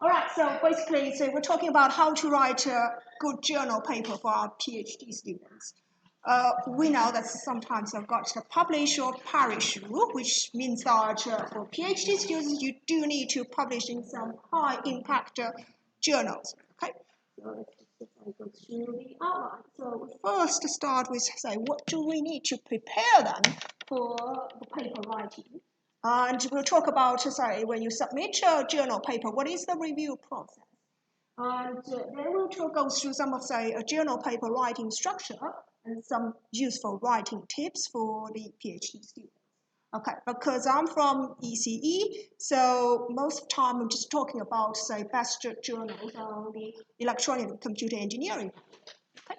All right, so basically, we're talking about how to write a good journal paper for our PhD students. We know that sometimes I've got the publish or perish rule, which means that for PhD students, you do need to publish in some high-impact journals. Okay, so let's go through the outline. So we first start with, say, what do we need to prepare them for the paper writing? And we'll talk about, say, when you submit a journal paper, what is the review process? And then we'll go through some of, say, a journal paper writing structure and some useful writing tips for the PhD students. Okay, because I'm from ECE, so most of the time I'm just talking about, say, best journals on the electronic and computer engineering. Okay.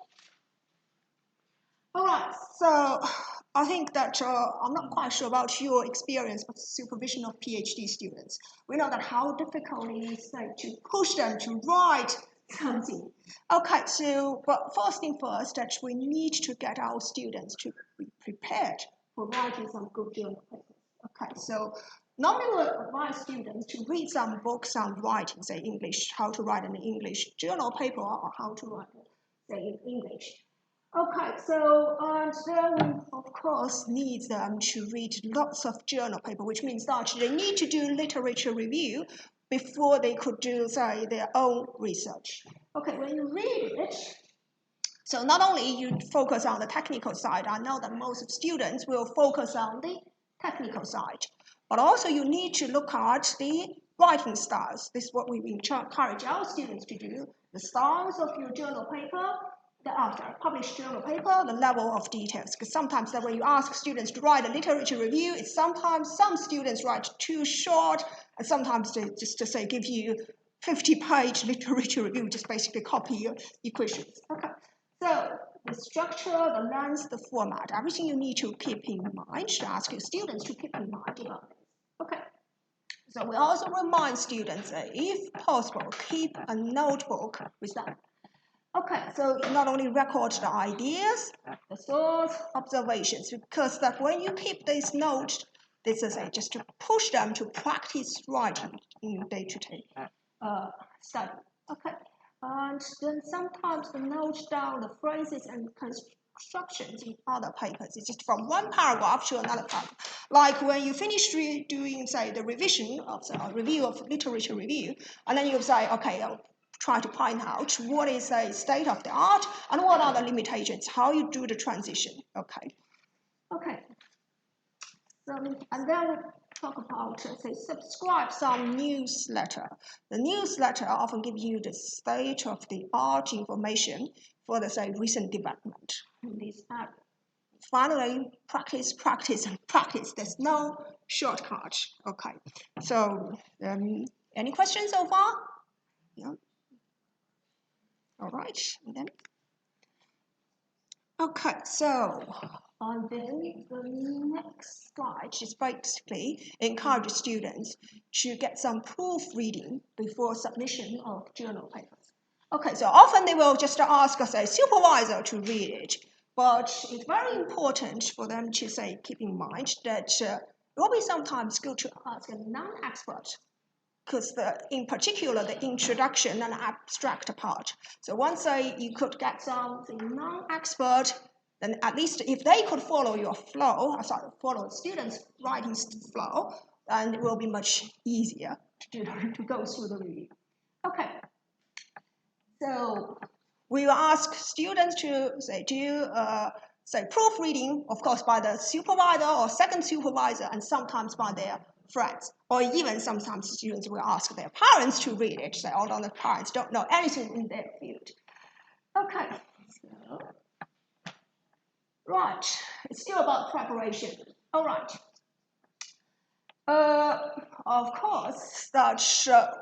All right, so I think that I'm not quite sure about your experience with supervision of PhD students. We know that how difficult it is to push them to write something. Okay, so but first thing first, that we need to get our students to be prepared for writing some good journal papers. Okay, so normally we advise students to read some books on writing, say English, how to write an English journal paper, or how to write it, say in English. Okay, so then we of course need them to read lots of journal paper, which means that they need to do literature review before they could do, say, their own research. Okay, when you read it, so not only you focus on the technical side, I know that most students will focus on the technical side, but also you need to look at the writing styles. This is what we encourage our students to do, the styles of your journal paper, after published journal paper, the level of details. Because sometimes that when you ask students to write a literature review, it's sometimes some students write too short, and sometimes they just to say give you 50-page literature review, just basically copy your equations. Okay, so the structure, the length, the format, everything you need to keep in mind, to ask your students to keep in mind about this. Okay. So we also remind students that if possible, keep a notebook with them. Okay, so not only record the ideas, the thoughts, observations, because that when you keep these notes, this is just to push them to practice writing in day-to-day study. Okay, and then sometimes the note down the phrases and constructions in other papers. It's just from one paragraph to another paragraph. Like when you finish doing, say, the revision of the review of literature review, and then you say, okay, I'll try to find out what is a state of the art and what are the limitations, how you do the transition. Okay. So, and then we talk about, say, subscribe some newsletter. The newsletter often gives you the state of the art information for the, say, recent development in this area. Finally, practice, practice, and practice. There's no shortcut. Okay. So, any questions so far? Yeah. All right, and then. Okay, so and then the next slide is basically encourage students to get some proofreading before submission of journal papers. Okay, so often they will just ask us a supervisor to read it, but it's very important for them to say, keep in mind that it will be sometimes good to ask a non-expert, because in particular, the introduction and abstract part. So once you could get something non-expert, then at least if they could follow your flow, follow the students' writing flow, then it will be much easier to go through the review. Okay. So we will ask students to do proofreading, of course, by the supervisor or second supervisor, and sometimes by their friends, or even sometimes students will ask their parents to read it, say, although the parents don't know anything in their field. Okay, so, right, it's still about preparation. All right. Of course, that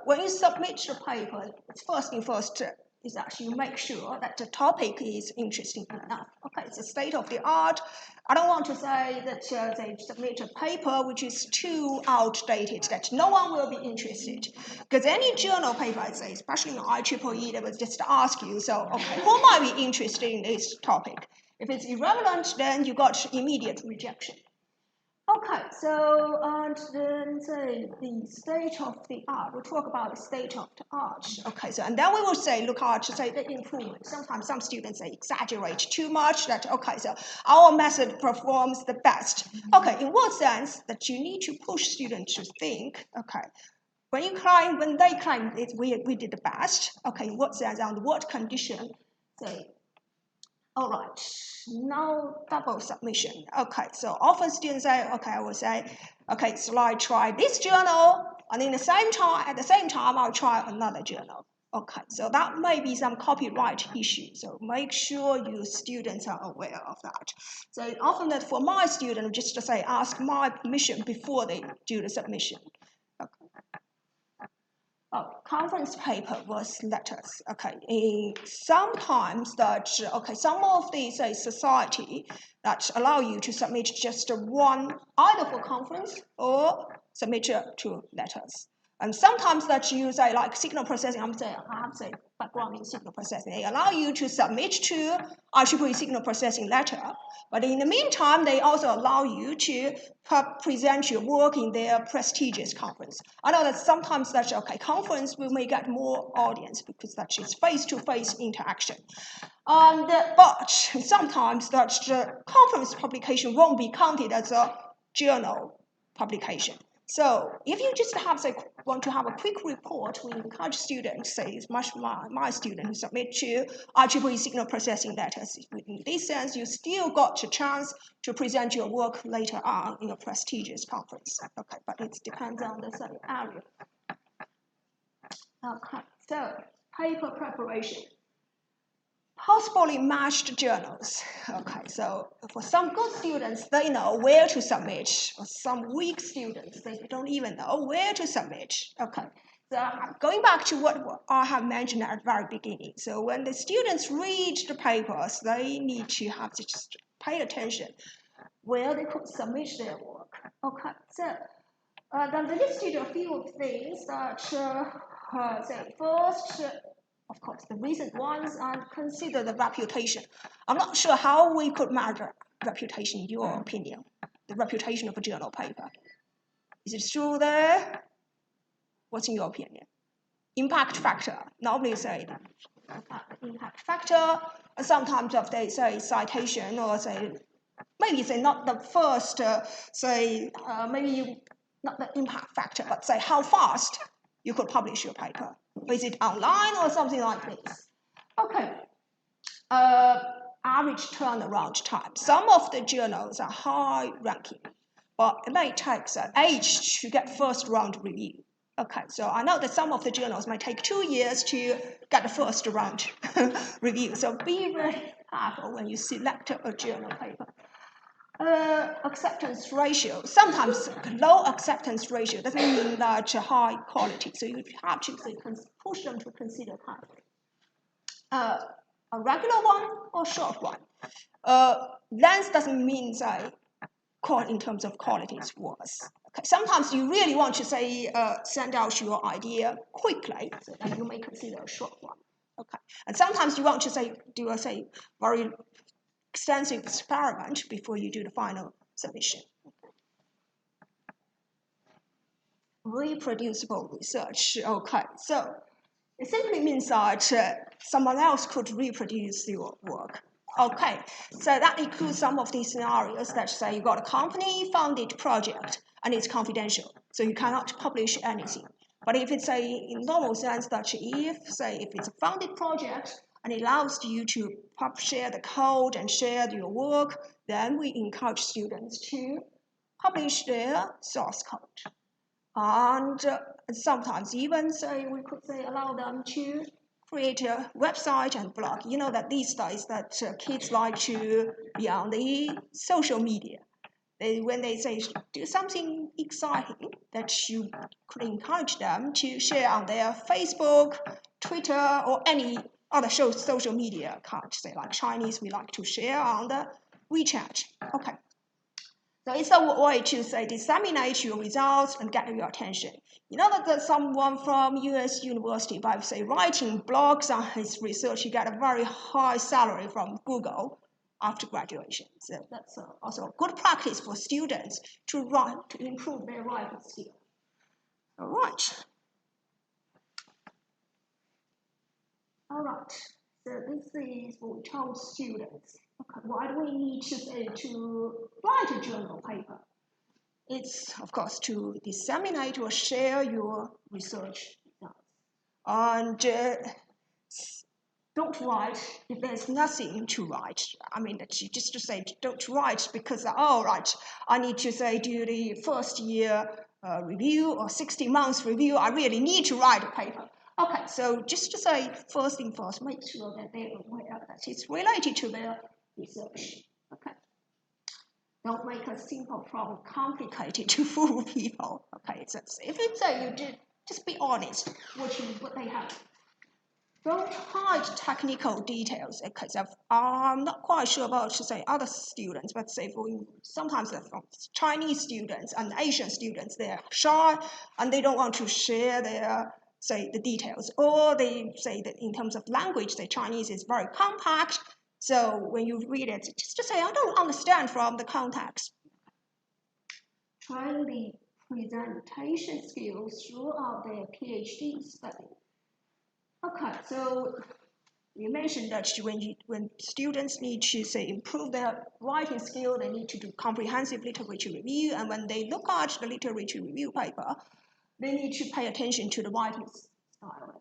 when you submit your paper, first thing first is actually make sure that the topic is interesting enough. Okay, it's a state of the art. I don't want to say that they submit a paper which is too outdated, that no one will be interested. Because any journal paper, I'd say, especially in IEEE, they will just ask you, so, okay, who might be interested in this topic? If it's irrelevant, then you got immediate rejection. Okay, so and then say the state of the art. We'll talk about the state of the art. Okay, so and then we will say look at say the improvement. Sometimes some students they exaggerate too much. That okay, so our method performs the best. Okay, in what sense that you need to push students to think? Okay, when they claim it, we did the best. Okay, in what sense? Under what condition? Say. All right, now double submission. Okay, so often students say, okay, I will say, okay, so I try this journal, and at the same time, I'll try another journal. Okay, so that may be some copyright issue. So make sure your students are aware of that. So often that for my student, just to say, ask my permission before they do the submission. Conference paper was letters. Okay, sometimes that okay, some of these society that allow you to submit just one either for conference or submit to letters. And sometimes that you say like signal processing. I have say background in signal processing. They allow you to submit to IEEE signal processing letter. But in the meantime, they also allow you to present your work in their prestigious conference. I know that sometimes that okay, conference we may get more audience because that is face-to-face interaction. But sometimes that the conference publication won't be counted as a journal publication. So if you just have say want to have a quick report, we encourage students, say my student who submit to IEEE signal processing letters. In this sense, you still got a chance to present your work later on in a prestigious conference. Okay, but it depends on the study area. Okay, so paper preparation. Possibly matched journals. Okay, so for some good students, they know where to submit. For some weak students, they don't even know where to submit. Okay, so going back to what I have mentioned at the very beginning. So when the students read the papers, they need to have to just pay attention where they could submit their work. Okay, so then they listed a few things that say first. Of course, the recent ones are consider the reputation. I'm not sure how we could measure reputation in your opinion, the reputation of a journal paper. Is it true there? What's in your opinion? Impact factor. Normally say impact factor, and sometimes if they say citation or say, maybe say not the first, maybe you, not the impact factor, but say how fast you could publish your paper. Is it online or something like this? Okay. Average turnaround time. Some of the journals are high ranking, but it may take an age to get first round review. Okay, so I know that some of the journals might take 2 years to get the first round review. So be very careful when you select a journal paper. Acceptance ratio. Sometimes low acceptance ratio doesn't mean that high quality. So you have to push them to consider carefully. A regular one or short one. Length doesn't mean in terms of quality is worse. Okay. Sometimes you really want to say send out your idea quickly, so then you may consider a short one. Okay. And sometimes you want to do a very extensive experiment before you do the final submission. Reproducible research. Okay, so it simply means that someone else could reproduce your work. Okay, so that includes some of these scenarios that say you got a company-funded project and it's confidential, so you cannot publish anything. But if it's in normal sense that if it's a funded project and it allows you to share the code and share your work, then we encourage students to publish their source code. And sometimes even we could allow them to create a website and blog. You know that these days that kids like to be on the social media. When they say do something exciting, that you could encourage them to share on their Facebook, Twitter, or any other social media account. Say like Chinese, we like to share on the WeChat. Okay. So it's a way to disseminate your results and get your attention. You know that someone from US University, by writing blogs on his research, he got a very high salary from Google. after graduation. So that's also a good practice for students to write, to improve their writing skill. All right. All right. So this is what we told students. Okay, why do we need to say to write a journal paper? It's, of course, to disseminate or share your research results. And don't write if there's nothing to write. I mean, just to say don't write because, oh, right, I need to say do the first year review or 60 months review. I really need to write a paper. Okay, so just to say first thing first, make sure that they're aware that it's related to their research. Okay. Don't make a simple problem complicated to fool people. Okay, so if you say you did, just be honest what they have. Don't hide technical details because I'm not quite sure about say other students, but say for sometimes from Chinese students and Asian students, they're shy and they don't want to share their say the details, or they say that in terms of language, the Chinese is very compact. So when you read it, just to say I don't understand from the context. Train the presentation skills throughout their PhD study. Okay, so you mentioned that when students need to say improve their writing skill, they need to do comprehensive literature review, and when they look at the literature review paper, they need to pay attention to the writing style.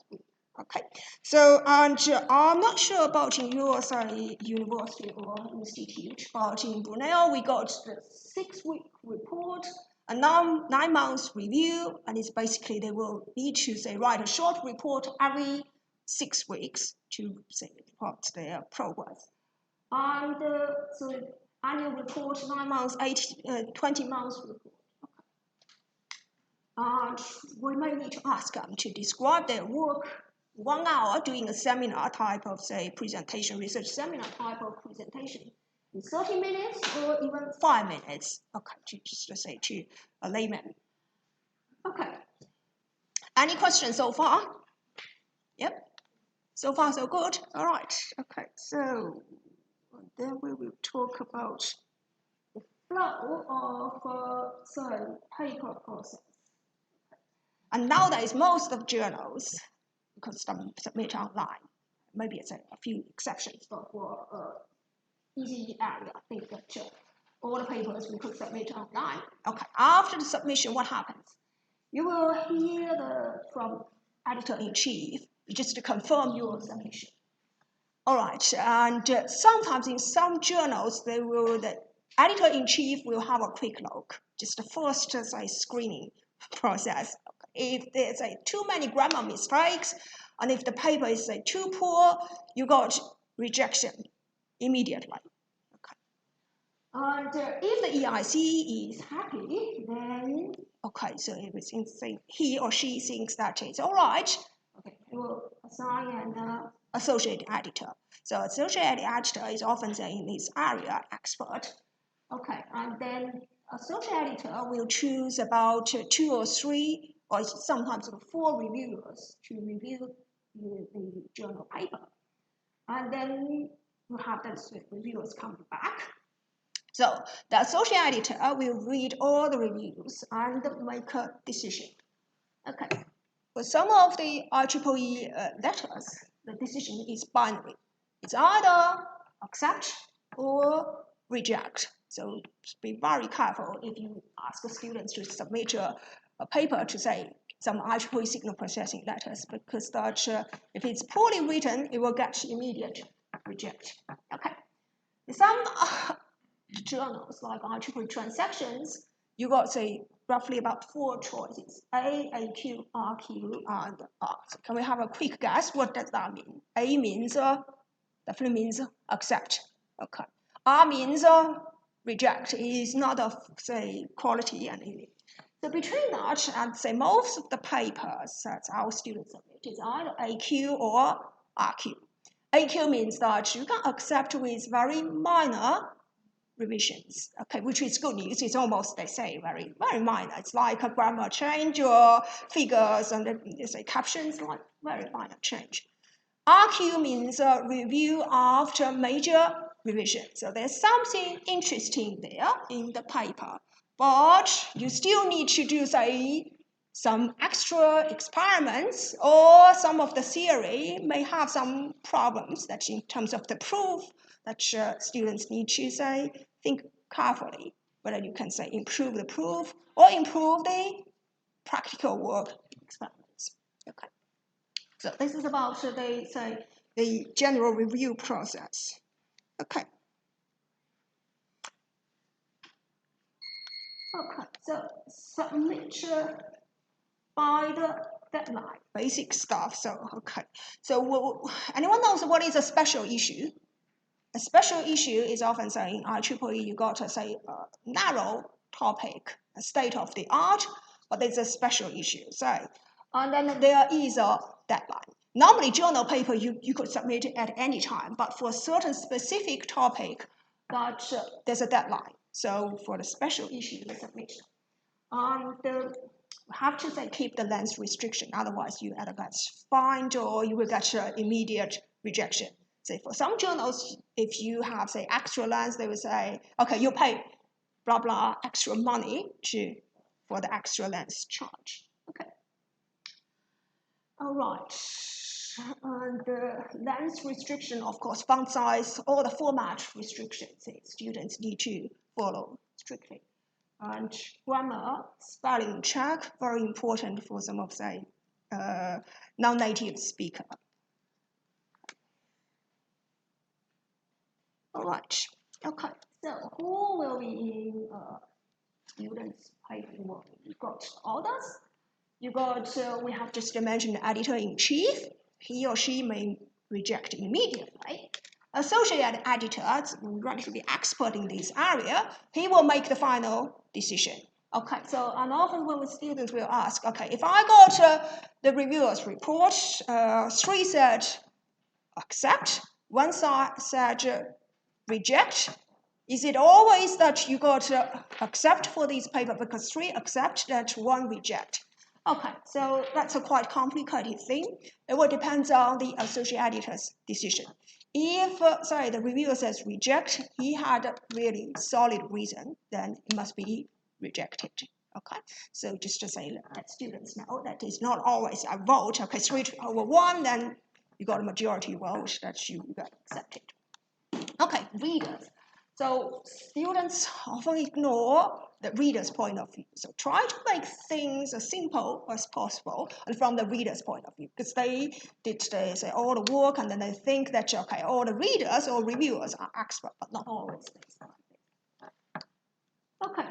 Okay, so and I'm not sure about in your say university or institute, but in Brunel we got the 6-week report, a 9 months review, and it's basically they will need to say write a short report every 6 weeks to say report their progress. And so annual report, 9 months, 20 months report. And we may need to ask them to describe their work 1 hour doing a seminar type of say presentation, research seminar type of presentation in 30 minutes or even 5 minutes. Okay, just to say to a layman. Okay. Any questions so far? Yep. So far, so good. All right. Okay. So then we will talk about the flow of paper process. And nowadays, most of journals can submit online. Maybe it's a few exceptions, but for easy area, I think that all the papers we could submit online. Okay. After the submission, what happens? You will hear from editor-in-chief just to confirm your submission. All right, and sometimes in some journals, the editor-in-chief will have a quick look, just the first say, screening process. If there's too many grammar mistakes, and if the paper is too poor, you got rejection immediately. Okay. And if the EIC is happy, then okay, so if it's he or she thinks that it's all right, okay, we will assign an associate editor. So associate editor is often in this area expert. Okay, and then associate editor will choose about 2 or 3 or sometimes 4 reviewers to review the journal paper. And then you have the reviewers come back. So the associate editor will read all the reviews and make a decision. Okay. For some of the IEEE letters, the decision is binary. It's either accept or reject. So be very careful if you ask the students to submit a paper to say some IEEE signal processing letters, because that if it's poorly written, it will get immediate reject. Okay. Some journals like IEEE transactions, you got say roughly about 4 choices: A, AQ, RQ, and R. So can we have a quick guess? What does that mean? A means definitely means accept. Okay. R means reject. It is not of say quality and so between that and say most of the papers that our students submit is either AQ or RQ. AQ means that you can accept with very minor revisions, okay, which is good news. It's almost, they say, very, very minor. It's like a grammar change or figures and they say captions, like very minor change. RQ means review after major revision. So there's something interesting there in the paper, but you still need to do, say, some extra experiments, or some of the theory may have some problems that in terms of the proof that students need to, say, think carefully whether you can, say, improve the proof or improve the practical work experiments. Okay. So this is about the general review process. Okay. Okay. So submit by the deadline, basic stuff. So okay. So anyone knows what is a special issue? A special issue is often saying in IEEE you got to say a narrow topic, a state of the art, but there's a special issue, say. And then there is a deadline. Normally, journal paper you could submit it at any time, but for a certain specific topic, that there's a deadline. So for the special issue, you submit. You have to, say, keep the length restriction, otherwise you either get fined or you will get immediate rejection. Say for some journals, if you have, say, extra length, they will say, okay, you pay blah blah extra money for the extra length charge. Okay. All right. And the length restriction, of course, font size, all the format restrictions students need to follow strictly. And grammar, spelling check, very important for some of, say, non-native speaker. All right. Okay. So who will be in students' paper? You got authors. You got we have just mentioned the editor-in-chief. He or she may reject immediately. Associate editor, relatively expert in this area, he will make the final decision. Okay, so and often when students will ask, okay, if I got the reviewer's report, 3 said accept, 1 said reject, is it always that you got to accept for this paper because 3 accept that 1 reject? Okay, so that's a quite complicated thing. It will depend on the associate editor's decision. If, the reviewer says reject, he had a really solid reason, then it must be rejected. Okay, so just to say, let students know that it's not always a vote. Okay, 3/1, then you got a majority vote that you got accepted. Okay, readers. So students often ignore the reader's point of view. So try to make things as simple as possible and from the reader's point of view, because they did say all the work and then they think that, okay, all the readers or reviewers are expert, but not always. Okay.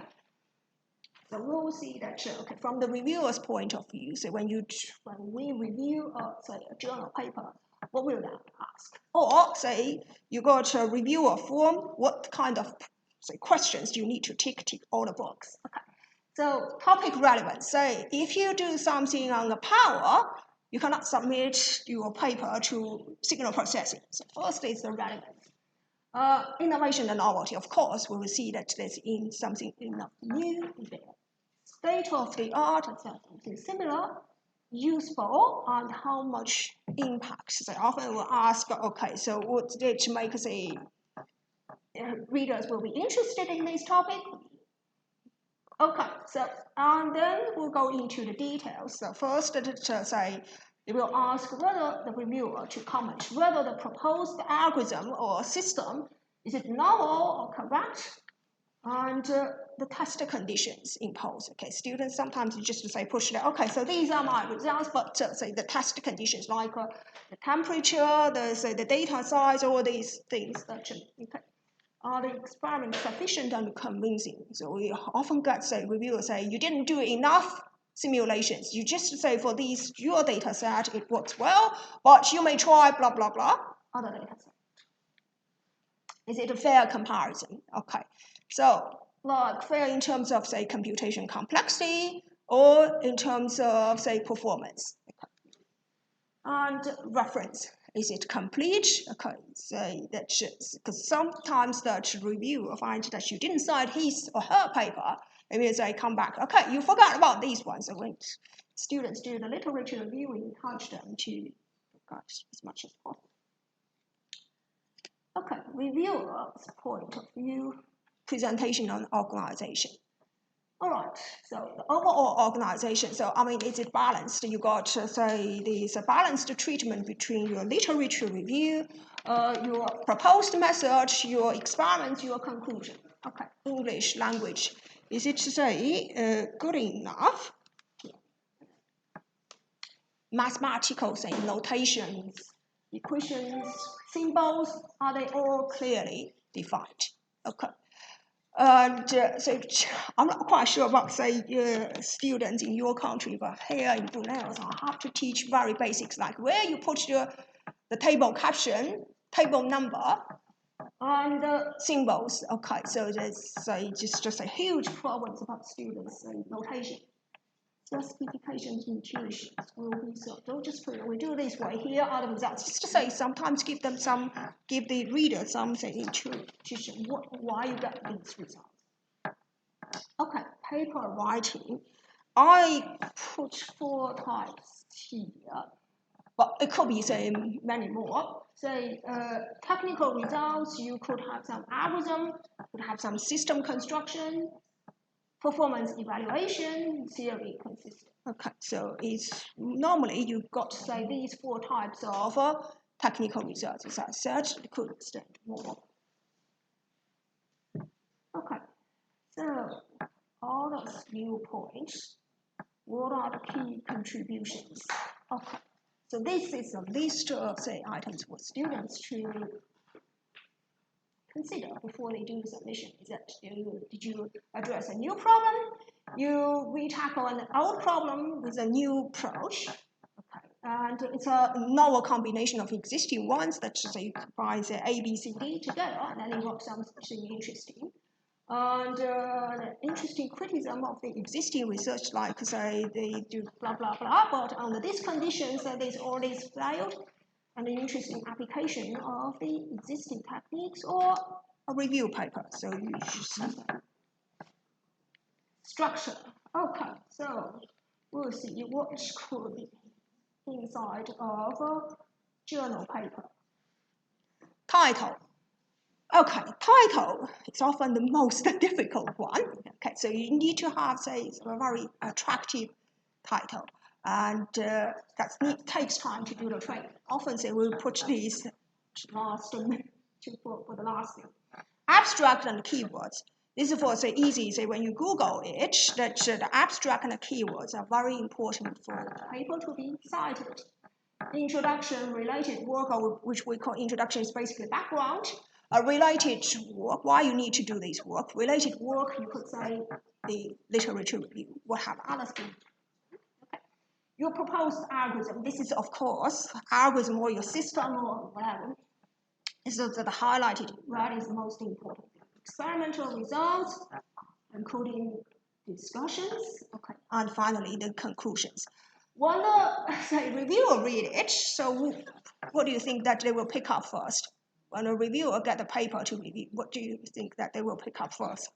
So we'll see that, okay, from the reviewer's point of view, so when we review, say, a journal paper, what will that ask? Or, say, you got a reviewer form, what kind of, say, questions do you need to tick all the box? Okay. So topic relevance, say, if you do something on the power, you cannot submit your paper to signal processing. So first is the relevance. Innovation and novelty, of course, we will see that there's something enough new there. State of the art, something similar, useful, and how much impact. So often will ask, okay, so would it make, say, readers will be interested in this topic? Okay, so, and then we'll go into the details. So first, say, they will ask whether the reviewer to comment whether the proposed algorithm or system is it novel or correct, and the test conditions imposed. Okay, students sometimes just say push that. Okay, so these are my results, but say the test conditions like the temperature, the data size, all these things. That okay, are the experiments sufficient and convincing? So we often get, say, reviewers say you didn't do enough simulations. You just say for these your data set it works well, but you may try blah blah blah other data set. Is it a fair comparison? Okay, so like fair in terms of, say, computation complexity or in terms of, say, performance. Okay. And reference, is it complete? Okay, say that because sometimes the reviewer finds that you didn't cite his or her paper, it means they come back, okay, you forgot about these ones. So when students do the literature review, we encourage them to forget as much as possible. Okay, reviewer's point of view, presentation on organization. All right, so the overall organization, so I mean, is it balanced? You got, say, there's a balanced treatment between your literature review, your proposed method, your experiments, your conclusion. Okay, English language, is it, say, good enough? Mathematical, say, notations, equations, symbols, are they all clearly defined? Okay. And so I'm not quite sure about, say, students in your country, but here in Brunel, so I have to teach very basics, like where you put the table caption, table number, and symbols. Okay, so there's just a huge problems about students and notation. Justifications, intuitions will be solved. Don't just put it, we do this way, here are the results. Just to say, sometimes give the reader something intuition, why you get these results. Okay, paper writing. I put 4 types here, but it could be, say, many more. Say, technical results, you could have some algorithm, could have some system construction, performance evaluation, theory consistent. Okay, so it's normally you've got, say, these 4 types of technical results. As I said, it could extend more. Okay, so all those viewpoints, what are the key contributions? Okay, so this is a list of, say, items for students to consider before they do submission. Is that did you address a new problem? You re-tackle an old problem with a new approach. Okay. And it's a novel combination of existing ones that say by the A, B, C, D together, and then you got something interesting. And interesting criticism of the existing research, like say they do blah blah blah, but under these conditions, there's all this failed. And an interesting application of the existing techniques or a review paper. So you should see that. Structure. Okay, so we'll see what could be inside of a journal paper. Title. Okay, title is often the most difficult one. Okay, so you need to have, say, a very attractive title. And that takes time to do the training. Often they will put these last for the last thing. Abstract and keywords. This is for, say, easy. Say when you Google it, that the abstract and the keywords are very important for the paper to be cited. Introduction, related work, or which we call introduction, is basically background. Related work, why you need to do this work. Related work, you could say the literature review. What have others been? Your proposed algorithm, this is, of course, algorithm or your system or whatever. So the highlighted red is the most important. Experimental results, including discussions, okay, and finally the conclusions. When the reviewer read it, so what do you think that they will pick up first? When a reviewer get the paper to review, what do you think that they will pick up first?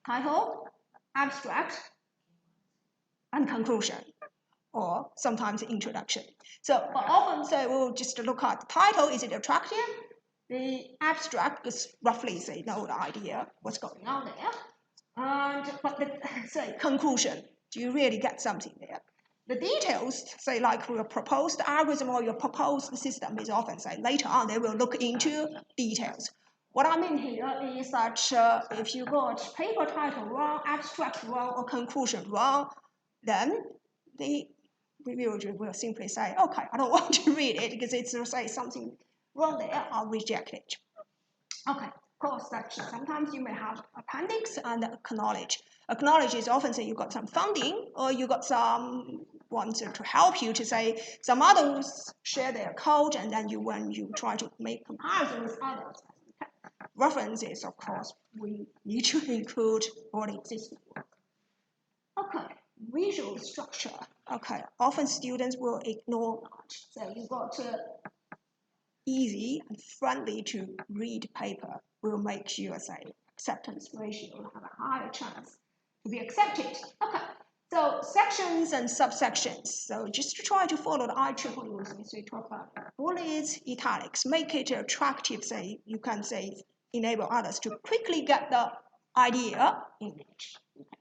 Title, abstract, and conclusion, or sometimes introduction. So often say we'll just look at the title, is it attractive? The abstract is roughly say know the idea, what's going on there. But the say conclusion, do you really get something there? The details, say like your proposed algorithm or your proposed system is often say later on they will look into details. What I mean here is that if you got paper title wrong, abstract wrong, or conclusion wrong, then the reviewer will simply say, okay, I don't want to read it because it's say something wrong there, I'll reject it. Okay, of course, that sometimes you may have appendix and acknowledge. Acknowledge is often say you got some funding or you got some ones to help you to say some others share their code and then when you try to make comparison with others. Okay. References, of course, we need to include all the existing work. Okay, visual structure. Okay, often students will ignore that. So you got easy and friendly to read paper will make your say acceptance ratio have a higher chance to be accepted. Okay, So sections and subsections. So just to try to follow the IEEE rules, we talk about bullets, italics, make it attractive. Say you can say enable others to quickly get the idea in it. Okay.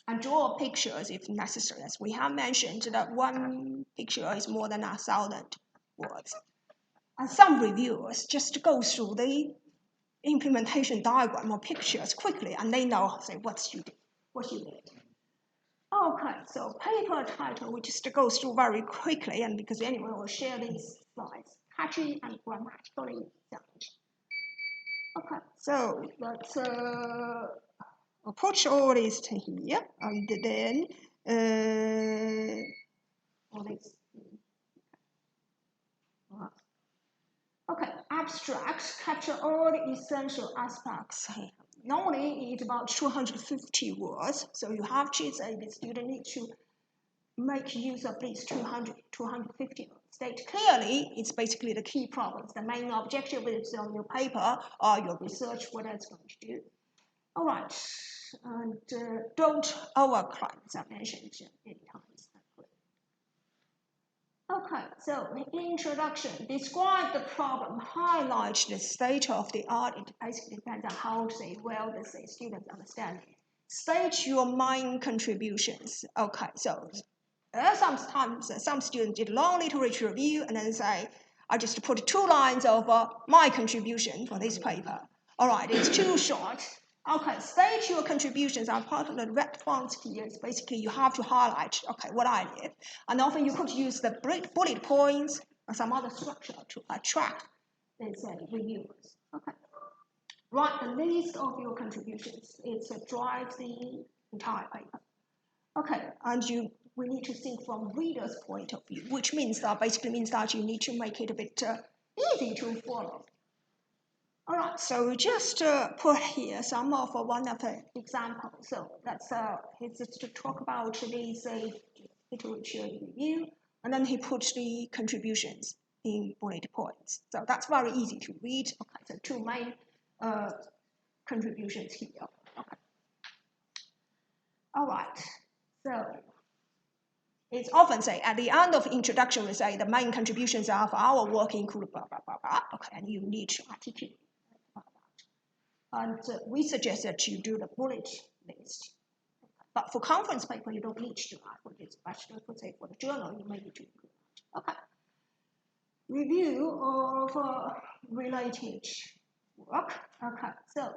And draw pictures if necessary. As we have mentioned, that one picture is more than 1,000 words. And some reviewers just go through the implementation diagram or pictures quickly, and they know say what you did. Okay, so paper title we just go through very quickly, and because anyway we'll share these slides. Catchy and grammatically sound. Okay, so let's approach all this to here, and then all this. Okay, abstracts capture all the essential aspects. Normally it's about 250 words, so you have to say the student needs to make use of these 250 words. State clearly, it's basically the key problems. The main objective is on your paper or your research, what it's going to do. All right, and don't overclimb, as I mentioned many times. Okay, so introduction. Describe the problem, highlight the state of the art. It basically depends on how well the students understand it. State your main contributions. Okay, so sometimes some students did long literature review and then say, I just put 2 lines of my contribution for this paper. All right, it's too short. Okay, state your contributions. I'm part of the red fonts here. It's basically you have to highlight, okay, what I did. And often you could use the bullet points or some other structure to attract these reviewers. Okay. Write the list of your contributions. It drives the entire paper. Okay, and we need to think from reader's point of view, which means that basically means that you need to make it a bit easy to follow. All right, so just put here some of one of the examples. So that's it's just to talk about these literature review, and then he puts the contributions in bullet points. So that's very easy to read. Okay, so 2 main contributions here. Okay. All right, so it's often say at the end of introduction we say the main contributions of our work include blah blah blah blah. Okay, and you need to articulate. And we suggest that you do the bullet list. But for conference paper, you don't need to do that. For this bachelor, for the journal, you may need to do that. Okay. Review of related work. Okay, so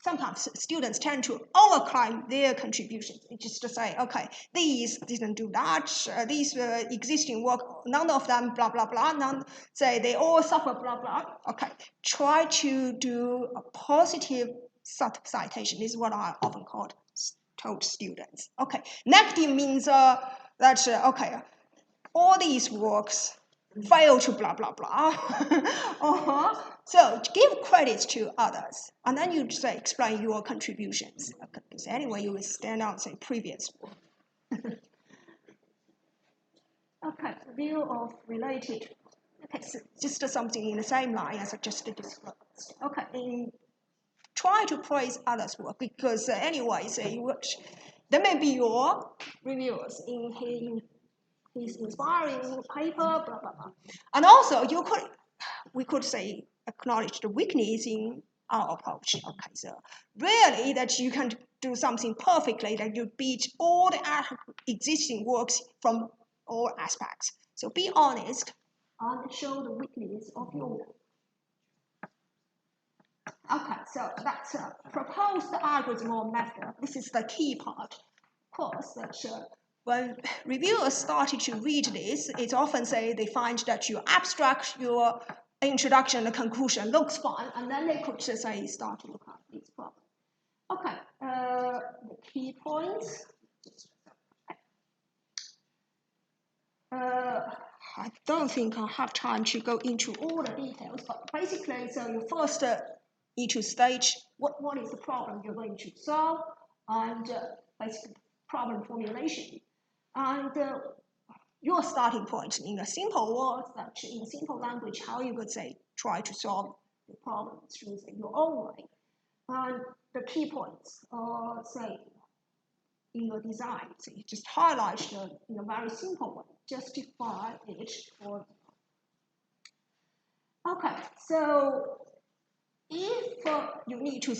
sometimes students tend to overclimb their contributions. It's just to say, okay, these didn't do that, these existing work, none of them, blah, blah, blah, none, say they all suffer, blah, blah. Okay, try to do a positive citation. This is what I often told students. Okay, negative means that, okay, all these works fail to blah, blah, blah. So give credit to others, and then you just explain your contributions. Because anyway, you will stand out, say, previous work. Okay, view of related. Okay, so just something in the same line as I just discussed. Okay, try to praise others' work, because anyway, say, there may be your reviewers in his inspiring paper, blah, blah, blah. And also, we could say, acknowledge the weakness in our approach. Okay, so really that you can do something perfectly, that you beat all the existing works from all aspects. So be honest and show the weakness of your work. Okay, so that's propose the algorithm or method. This is the key part. Of course, that when reviewers started to read this, it's often say they find that you abstract your introduction and conclusion looks fine, and then they could just say start to look at these problems. Okay, the key points. I don't think I have time to go into all the details, but basically, so you first need to state what is the problem you're going to solve, and basically problem formulation. And your starting point in a simple words, that in a simple language, how you would say, try to solve the problem through your own way. And the key points, say, in your design. So you just highlight in a very simple way, justify it or okay. So if you need to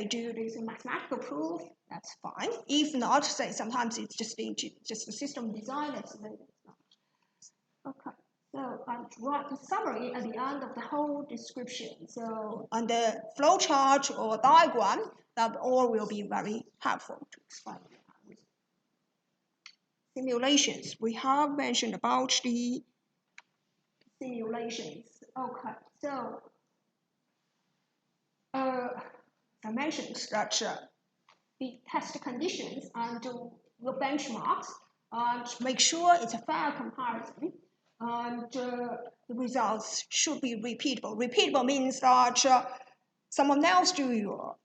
do this mathematical proof, that's fine. If not, say sometimes it's just a system design. Okay. So I write the summary at the end of the whole description. So on the flowchart or diagram, that all will be very helpful to explain. Simulations. We have mentioned about the simulations. Okay. So I mentioned that the test conditions and do your benchmarks and make sure it's a fair comparison. And the results should be repeatable. Repeatable means that someone else do your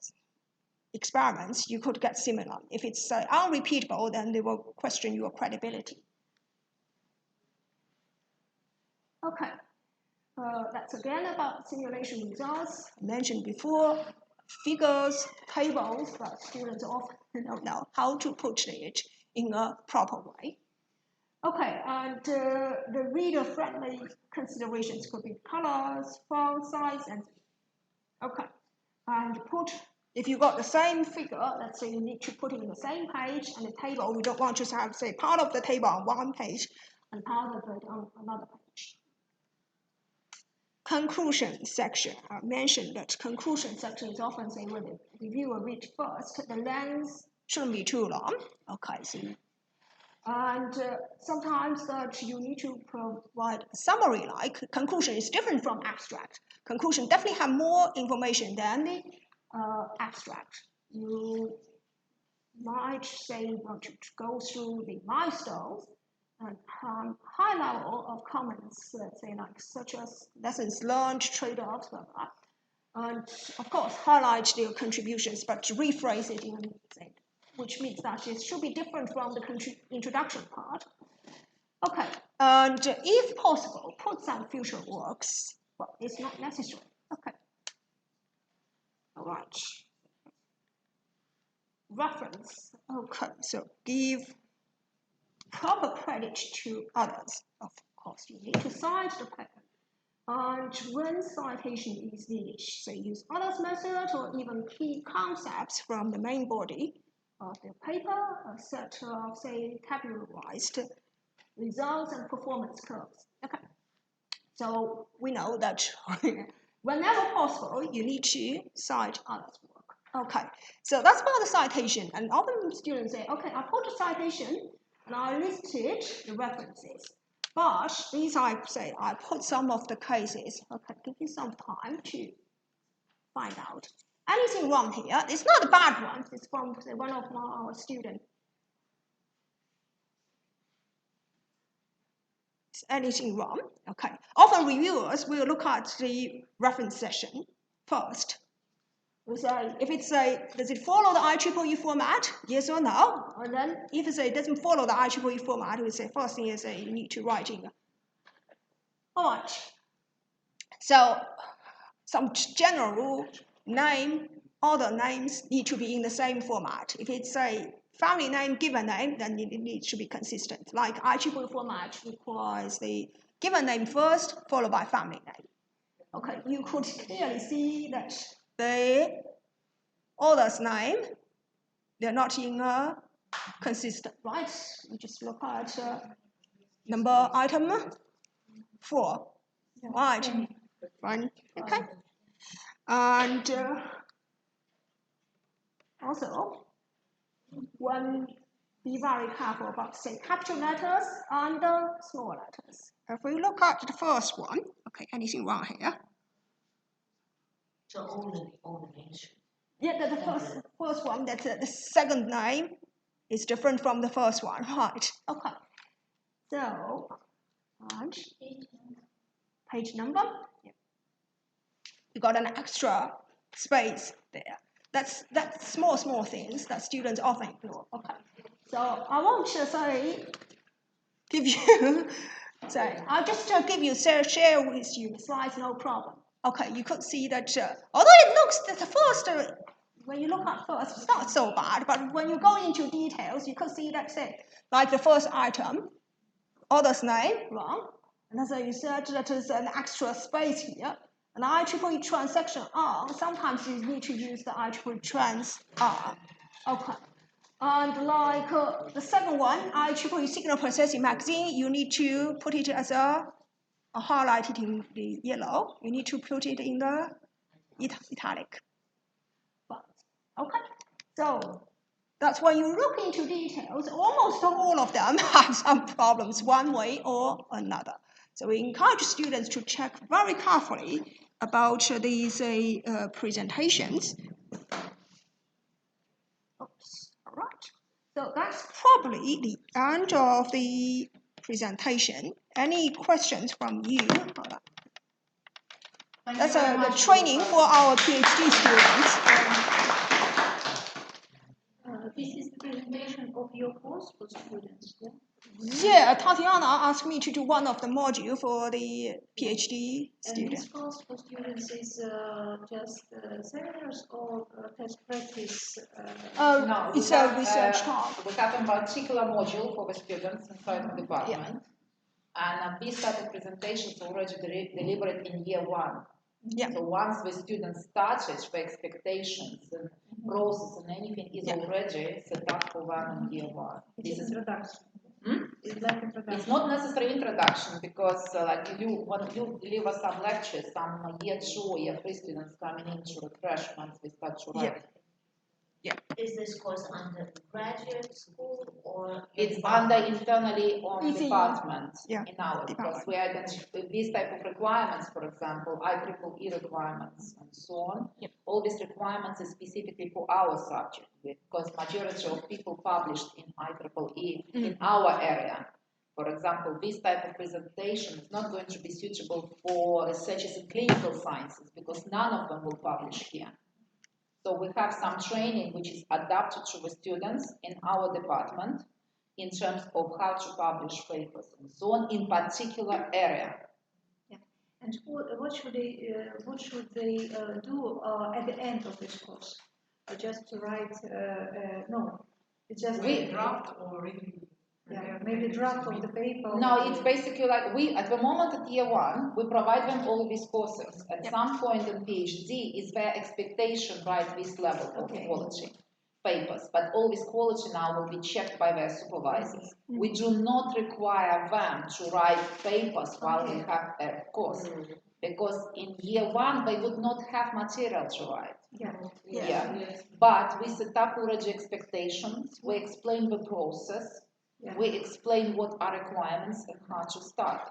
experiments, you could get similar. If it's unrepeatable, then they will question your credibility. Okay, that's again about simulation results. I mentioned before, figures, tables, but students often don't know how to put it in a proper way. Okay, and the reader-friendly considerations could be colors, font size, and okay. And if you got the same figure, let's say you need to put it in the same page, and the table, we don't want to have, say, part of the table on one page and part of it on another page. Conclusion section. I mentioned that conclusion section is often, say, when the reviewer read first, the length shouldn't be too long. Okay, so and sometimes that you need to provide a summary, like conclusion is different from abstract. Conclusion definitely have more information than the abstract. You might say you want to go through the milestones and high level of comments, let's say like such as lessons learned, trade-offs, blah, blah. And of course highlight their contributions, but rephrase it in say, which means that it should be different from the introduction part. Okay, and if possible, put some future works. Well, it's not necessary. Okay. All right. Reference. Okay, so give proper credit to others. Of course, you need to cite the paper. And when citation is needed, so use others' method or even key concepts from the main body of the paper, a set of, say, tabularized results and performance curves. Okay. So we know that whenever possible, you need to cite others' work. Okay. So that's about the citation. And often students say, okay, I put a citation and I listed the references. But these I put some of the cases. Okay, give you some time to find out. Anything wrong here? It's not a bad one. It's from say, one of our students. Is anything wrong? Okay. Often reviewers will look at the reference session first. We say, if it's does it follow the IEEE format? Yes or no? And then if it doesn't follow the IEEE format, we say first thing is you need to write in. All right. So some general rule, name, other names need to be in the same format. If it's a family name, given name, then it needs to be consistent. Like IEEE format requires the given name first, followed by family name. Okay, you could clearly see that the author's name, they're not in a consistent, right? You just look at number item 4, right? Fine, okay. And also, one be very careful about, say, capital letters and small letters. If we look at the first one, okay, anything wrong here? So only names. Yeah, the first one, that's the second name is different from the first one, right? Okay. So, and page number. Yeah. You got an extra space there. That's small things that students often ignore. Okay. So I won't give you. I'll just give you share with you the slides, no problem. Okay, you could see that although it looks that the first when you look at first, it's not so bad, but when you go into details, you could see that, say, like the first item, author's name, wrong. And so you said that there's an extra space here. And IEEE transaction R, sometimes you need to use the IEEE trans R. Okay. And like the second one, IEEE signal processing magazine, you need to put it as a highlighted in the yellow. You need to put it in the italic. But, okay. So that's when you look into details, almost all of them have some problems one way or another. So we encourage students to check very carefully about these presentations. Oops, all right. So that's probably the end of the presentation. Any questions from you? Hold on. That's the training for our PhD students. This is the presentation of your course for students, yeah? Yeah, Tatiana asked me to do one of the modules for the PhD students. And this course for students is just seminars or test practice? No, it's a research talk. We have a particular module for the students inside the department. And this type of presentation is already delivered in year one. Yeah. So once the students started, the expectations and process and anything is already set up for them in year one. This is introduction. It's like introduction. It's not necessarily introduction because like when you deliver some lectures, some year 2 or year 3 students coming in to refresh once we start to write. Yeah. Is this course under graduate school or? It's under internally on department in our because we identify these type of requirements, for example, IEEE requirements and so on. Yep. All these requirements are specifically for our subject because majority of people published in IEEE in our area. For example, this type of presentation is not going to be suitable for researchers in clinical sciences because none of them will publish here. So we have some training which is adapted to the students in our department in terms of how to publish papers and so on in particular area. Yeah. And what should they do at the end of this course? Just to write? No, it's just draft or review. Yeah, maybe draft of the paper. No, it's basically like we, at the moment at year one, we provide them all these courses. At some point in PhD, is their expectation, right, this level of quality papers. But all this quality now will be checked by their supervisors. We do not require them to write papers while they have a course. Because in year one, they would not have material to write. But we set up already expectations. We explain the process. We explain what are requirements and how to start.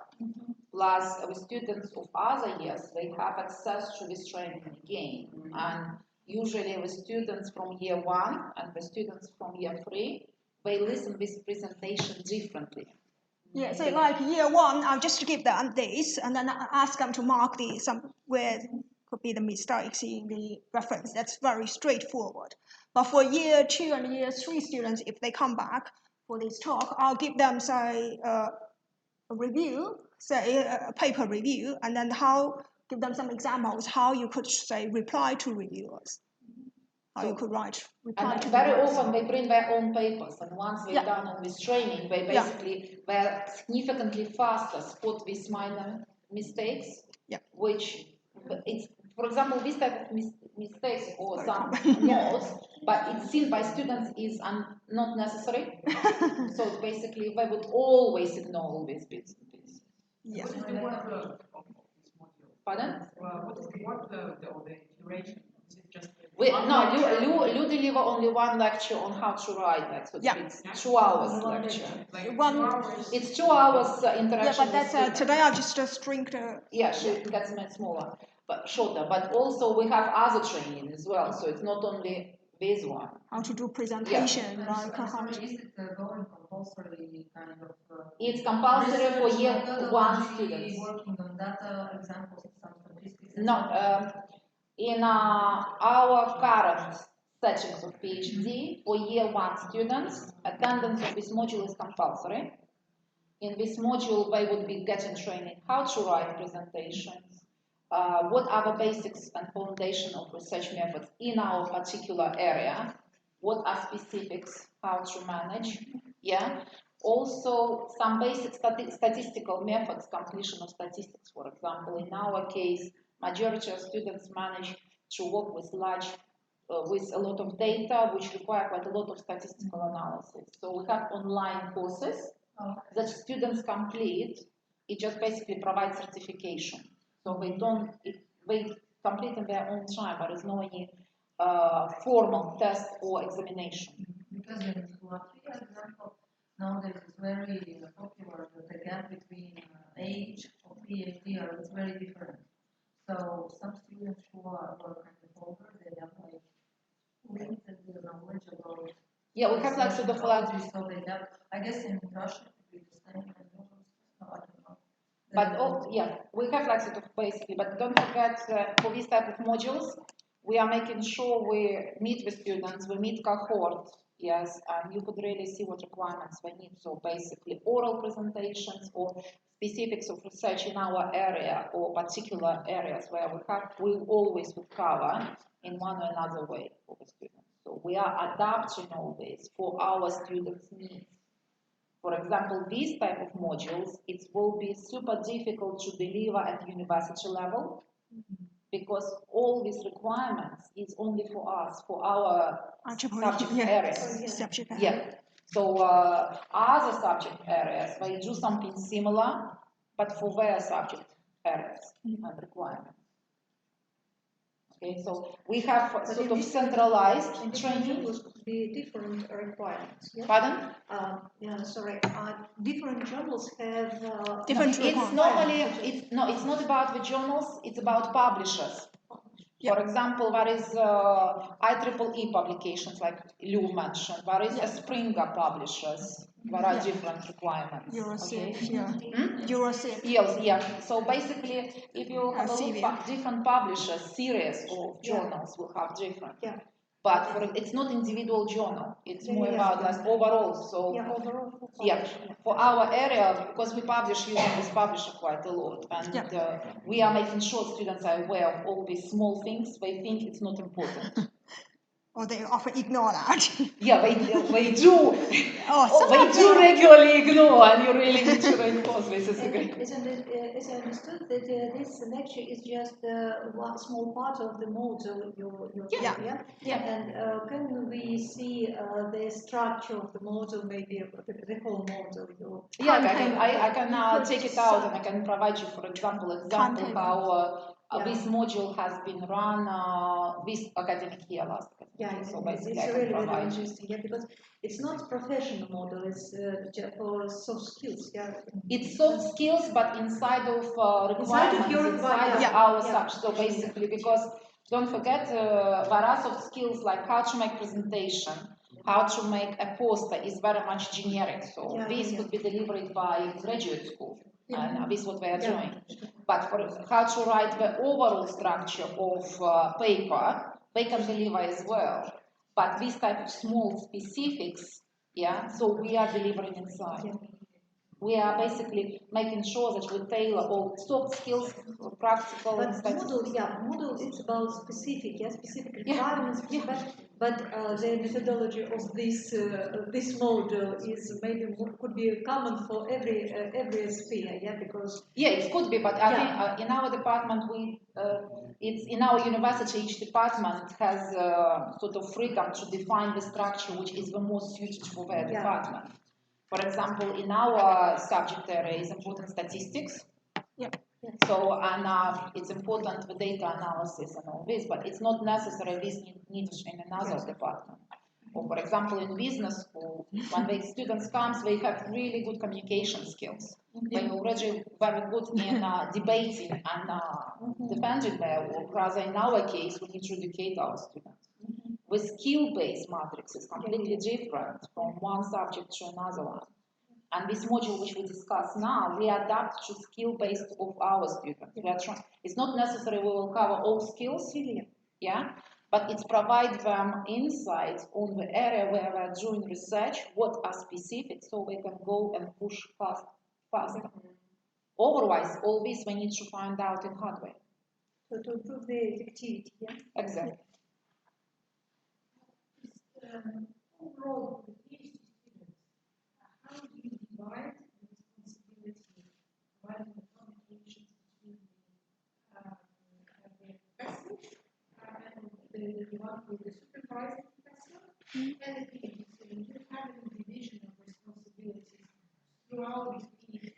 Plus, the students of other years, they have access to this training again. And usually the students from year one and the students from year 3, they listen to this presentation differently. Yeah, so like year one, I'll just give them this and then I ask them to mark where could be the mistakes in the reference. That's very straightforward. But for year 2 and year 3 students, if they come back for this talk, I'll give them, say, a review, say a paper review, and then give them some examples how you could, say, reply to reviewers. How you could reply to very often they bring their own papers, and once they've done all this training, they basically were significantly faster spot these minor mistakes, which it's, for example, this type of mistakes or some notes, but it's seen by students is not necessary. So basically, they would always ignore all these bits and pieces. Yeah. What is the work of this module? Pardon? What is the work of the duration? Is it just you deliver only one lecture on how to write, like, so it's 2 hours lecture. Like 2 hours? It's 2 hours interaction. Yeah, but that's today I just shrink the. Yeah, it gets much smaller, but shorter. But also we have other training as well, so it's not only this one. How to do presentation, like how to. Is it going compulsory kind of? It's compulsory for year 1 students. Working on data examples of some statistics. No. In our current settings of PhD, for year 1 students, attendance of this module is compulsory. In this module, they would be getting training how to write presentations, what are the basics and foundation of research methods in our particular area, what are specifics, how to manage, yeah. Also, some basic statistical methods, completion of statistics, for example. In our case, majority of students manage to work with with a lot of data, which require quite a lot of statistical analysis. So we have online courses that students complete. It just basically provides certification. So they complete in their own time. There is no any formal test or examination. Because in Latvia, for example, nowadays it's very popular that the gap between age of PhD is very different. So some students who are kind of older, they have like limited knowledge about. Yeah, we have like sort of like. So they have, I guess in Russia it would be the same. No, I don't know. But yeah, we have like sort of basically. But don't forget for these type of modules, we are making sure we meet with students, we meet cohort, yes, and you could really see what requirements they need. So basically oral presentations or specifics of research in our area or particular areas where we always would cover in one or another way for the students. So we are adapting all this for our students' needs. For example, these type of modules, it will be super difficult to deliver at university level because all these requirements is only for us, for our subject areas. Subject area. Yeah. So other subject areas, they do something similar, but for their subject areas and requirements. Okay, so we have sort of centralized training. Could be different requirements. Yeah? Pardon? Yeah, sorry. Different journals have Different It's requirements. normally it's not about the journals. It's about publishers. Yeah. For example, there is IEEE publications, like Lou mentioned. There is a Springer publishers. There are different requirements. Eurosafe, Okay? yeah. Eurosafe. Yes, yeah. So basically, if you have a look CV. at different publishers, series of journals will have different. Yeah. But it's not individual journal. It's more Yeah, about like overall. So yeah, overall. yeah, for our area, because we publish using this publisher quite a lot, and we are making sure students are aware of all these small things. They think it's not important. Or they often ignore that. Yeah, they do. Oh, They do regularly ignore, and you really need to reinforce this. As I understood that this lecture is just one small part of the module you're Yeah. And can we see the structure of the module, maybe the whole module? Yeah, I can take it out and I can provide you, for example, how this module has been run this academic year, last academic year. So basically, it's I can really provide very you. interesting, yeah, because it's not professional model, it's just for soft skills, yeah. It's soft skills, but inside of requirements, inside of our subject. So basically, because don't forget, there are soft skills like how to make presentation, how to make a poster is very much generic. So this could be delivered by graduate school, and this is what we are doing. But for how to write the overall structure of paper, they can deliver as well. But this type of small specifics, yeah, so we are delivering inside. We are basically making sure that we tailor all soft skills, practical. But model it's about specific requirements. But the methodology of this model is maybe could be common for every sphere, yeah, because it could be, but I think in our department it's in our university. Each department has sort of freedom to define the structure which is the most suited for their department. For example, in our subject area is important statistics. Yep. So, and it's important the data analysis and all this, but it's not necessary this needs in another department. Or for example, in business school, when the students come, they have really good communication skills. They're already very good in debating and defending their work. Rather, in our case, we need to educate our students. With skill-based matrix is completely different from one subject to another one. And this module which we discuss now, we adapt to skill-based of our students. It's not necessary we will cover all skills, yeah, but it's provide them insights on the area where we're doing research, what are specific, so we can go and push faster. Otherwise, all this we need to find out in hard way. So to improve the effectivity, yeah? Exactly. Overall, for the PhD students, how do you divide the responsibility of providing the communications between the professors and the one who the supervising professor and the PhD student? Do you have a division of responsibilities throughout these PhD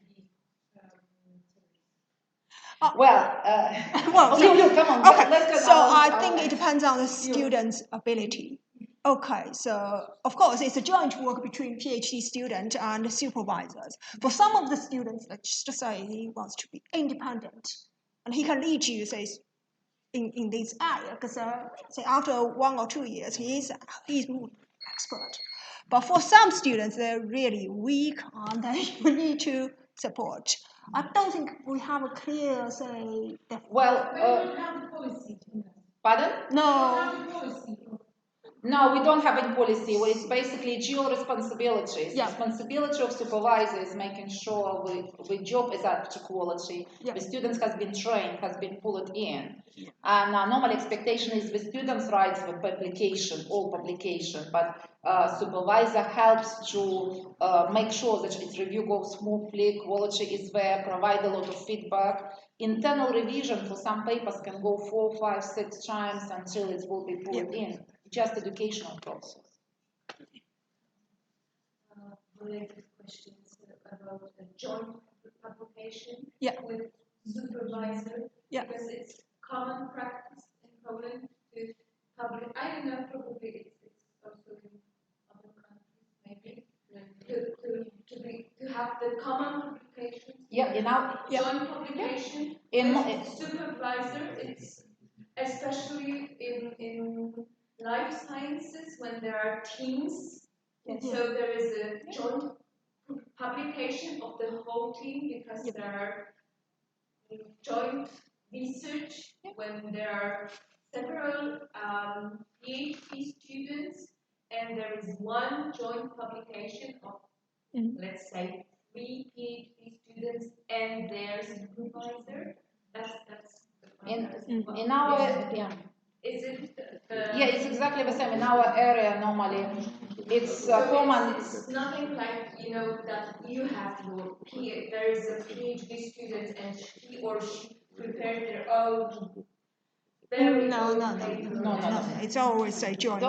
Well, so, you come on. okay, Let's so I think it depends on the student's ability. Okay, so of course it's a joint work between PhD student and supervisors. For some of the students, let's just say he wants to be independent, and he can lead you, say, in this area, because say after 1 or 2 years, he's more expert. But for some students, they're really weak, and then you need to support. I don't think we have a clear, say, Well, we don't have a policy. pardon? no. No, we don't have any policy. Well, it's basically dual responsibilities. Yeah. Responsibility of supervisor is making sure the job is up to quality. Yeah. The students has been trained, has been pulled in. And normal expectation is the students writes the publication, all publication, but supervisor helps to make sure that its review goes smoothly, quality is there, provide a lot of feedback. Internal revision for some papers can go 4, 5, 6 times until it will be pulled in. Just educational process. Related questions about a joint publication with supervisor, because it's common practice in Poland to publish. I don't know, probably it's also in other countries, maybe to have the common publication. Joint publication with supervisor. It's especially in life sciences when there are teams. So there is a joint publication of the whole team because there are joint research when there are several PhD students and there is one joint publication of, let's say, 3 PhD students and their supervisor. That's in our Is it? It's exactly the same in our area. Normally, it's common. It's nothing like that you have your there is a PhD student and he or she prepared their own. No. It's always a joint.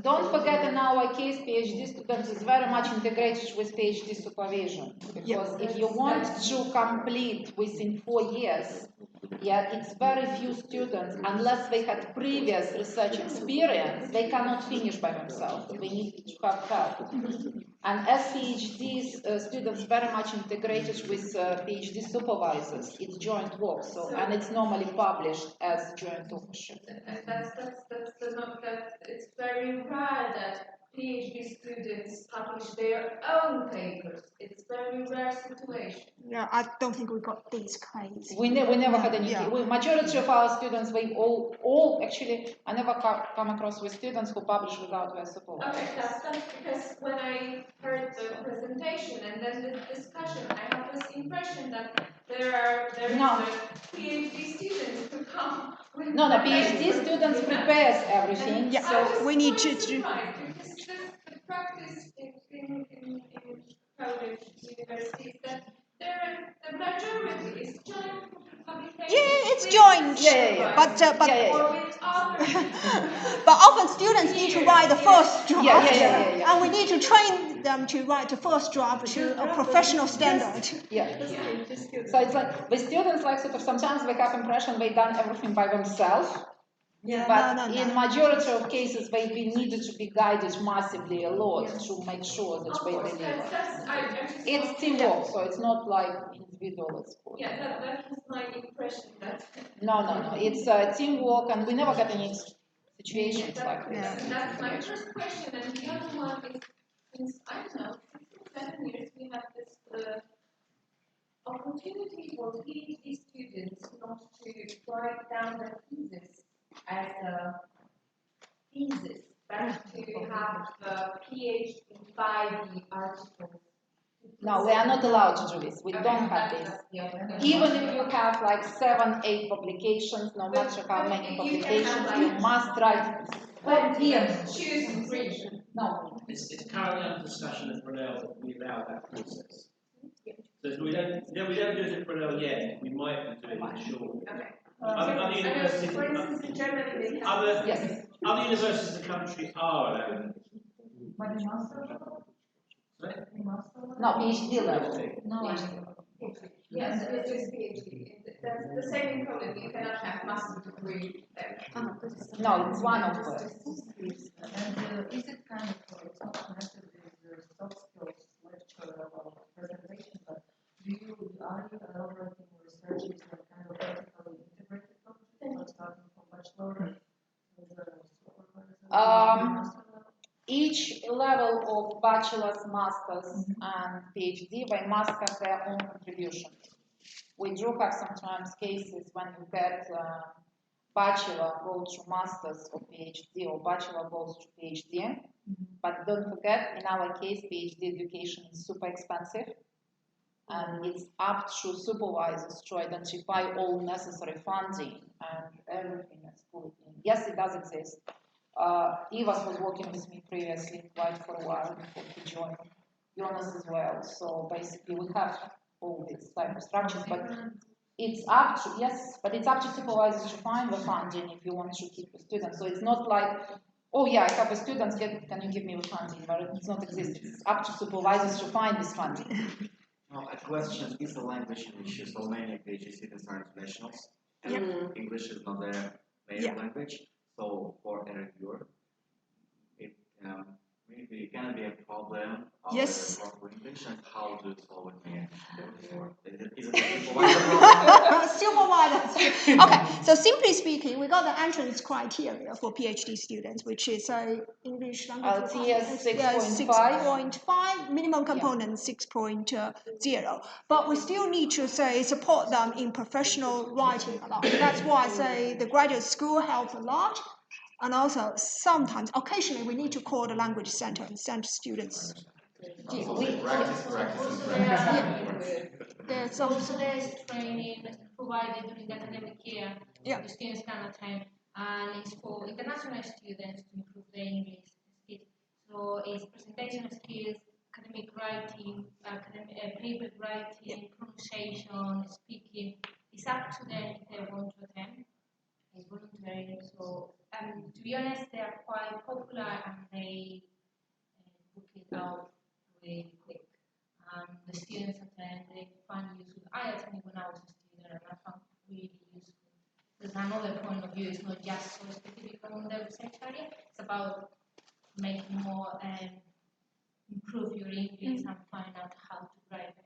Don't forget in our case, PhD students is very much integrated with PhD supervision. Because if you want to complete within 4 years, it's very few students, unless they had previous research experience, they cannot finish by themselves. They need to have help. And as PhD students very much integrated with PhD supervisors, it's joint work, and it's normally published as joint authorship. It's very rare that PhD students publish their own papers. It's very rare situation. Yeah, I don't think we got these kinds. We never had any. Majority of our students, we all actually, I never come across with students who publish without their support. Okay, that's because when I heard the presentation and then the discussion, I have this impression that there is a PhD students who come with PhD students prepares everything. Yeah, so we need to. Because the practice in college universities that the majority is joint publication. Yeah, it's joint. But often students need to write the first draft, and we need to train them to write the first draft to a professional standard. So it's like the students sometimes they have impression they done everything by themselves. But in majority of cases, they've been needed to be guided massively a lot to make sure that they deliver. It's teamwork, so it's not like individual sport. That was my impression. No. It's teamwork, and we never got any situations like this. That's my first question, and the other one is, since I don't know, 7 years we have this opportunity for PhD students not to write down their thesis as a thesis, but to have the PhD by the articles to No, we are not allowed to do this. We don't have this. Even if you have like 7, 8 publications, no matter how many publications, you must write. Choose 3. No. It's currently under discussion at Brunel that we allow that process. So we don't do it at Brunel yet. We might be doing it shortly. Other universities, For instance, in Germany, they have other universities in the country are allowing it. But the master level? Sorry? The master level? No, PhD level. No, Yes, it's just PhD. That's the same in Poland. You cannot have master's degree there. No, it's one of them. And is it kind of, it's not connected with the soft skills lecture or presentation, but are you elaborating research is a kind of vertically integrated project, starting from bachelor to the supervisor? Each level of bachelor's, master's, and PhD, they must have their own contribution. We do have sometimes cases when you get bachelor goes to master's or PhD, or bachelor goes to PhD. But don't forget, in our case, PhD education is super expensive. And it's up to supervisors to identify all necessary funding and everything that's put in. Yes, it does exist. Ivas was working with me previously, quite for a while before he joined. Jonas as well. So basically, we have all these type of structures, but it's up to it's up to supervisors to find the funding if you want to keep the students. So it's not like, oh yeah, I have a student, can you give me the funding? But it's not exist. It's up to supervisors to find this funding. A question is a language issue. So many PhD students are internationals, and English is not their native language. So for a reviewer, it maybe can be a problem. Yes. Proper English, and how to solve it? Is it a supervisor problem? Supervisor. Okay, so simply speaking, we got the entrance criteria for PhD students, which is English language LTS 6.5, minimum component 6.0. But we still need to support them in professional writing a lot. That's why the graduate school helps a lot. And also, sometimes, occasionally, we need to call the language center and send students. There's some. Also, there is training provided during the academic year. The students can attend, and it's for international students to improve their English skills. So it's presentation skills, academic writing, paper writing, pronunciation, speaking. It's up to them if they want to attend. It's voluntary. So, to be honest, they are quite popular and they book it out really quick. The students attend, they find it useful. I attended when I was a student and I found it really useful. There's another point of view, it's not just so specific on the research area, it's about making more improve your English and find out how to write it.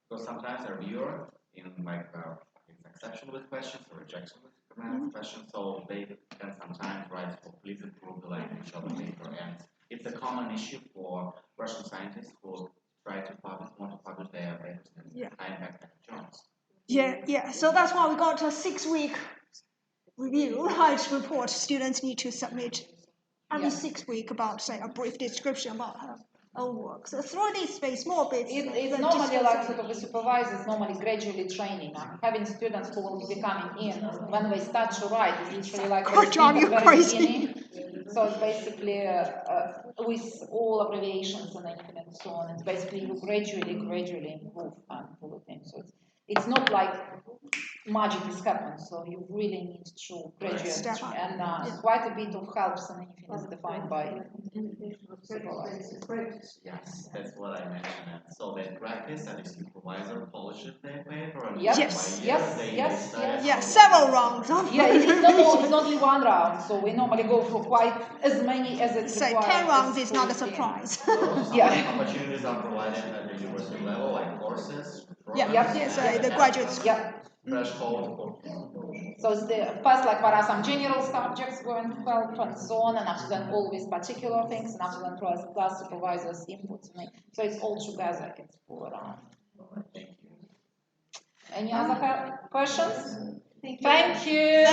So sometimes a reviewer in is exceptional with questions or rejection with questions, so they can sometimes write for please improve the language of the paper, and it's a common issue for Russian scientists who try to want to publish their papers in high-impact journals. So that's why we got a 6-week review, report. Students need to submit every 6 weeks about, a brief description about her own work. So through this space, more bits. It's normally like the supervisors normally gradually training, having students who will be coming in when they start to write. It's literally like beginning. So it's basically with all abbreviations and everything and so on. It's basically you gradually improve and all the things. So it's not like magic is happening. So you really need to graduate, and quite a bit of helps and anything is defined by supervisors. Yes, that's what I mentioned. So they practice and the supervisor polishes their paper. And yes, several rounds. It's not only one round. So we normally go for quite as many as it's required. 10 rounds is not a surprise. Opportunities are provided at the university level, like courses. The graduate school. Threshold. So it's first, there are some general subjects going to help and so on, and after that all these particular things, and after that class supervisors inputs. So it's all together. It's all around. Thank you. Any other questions? Thank you.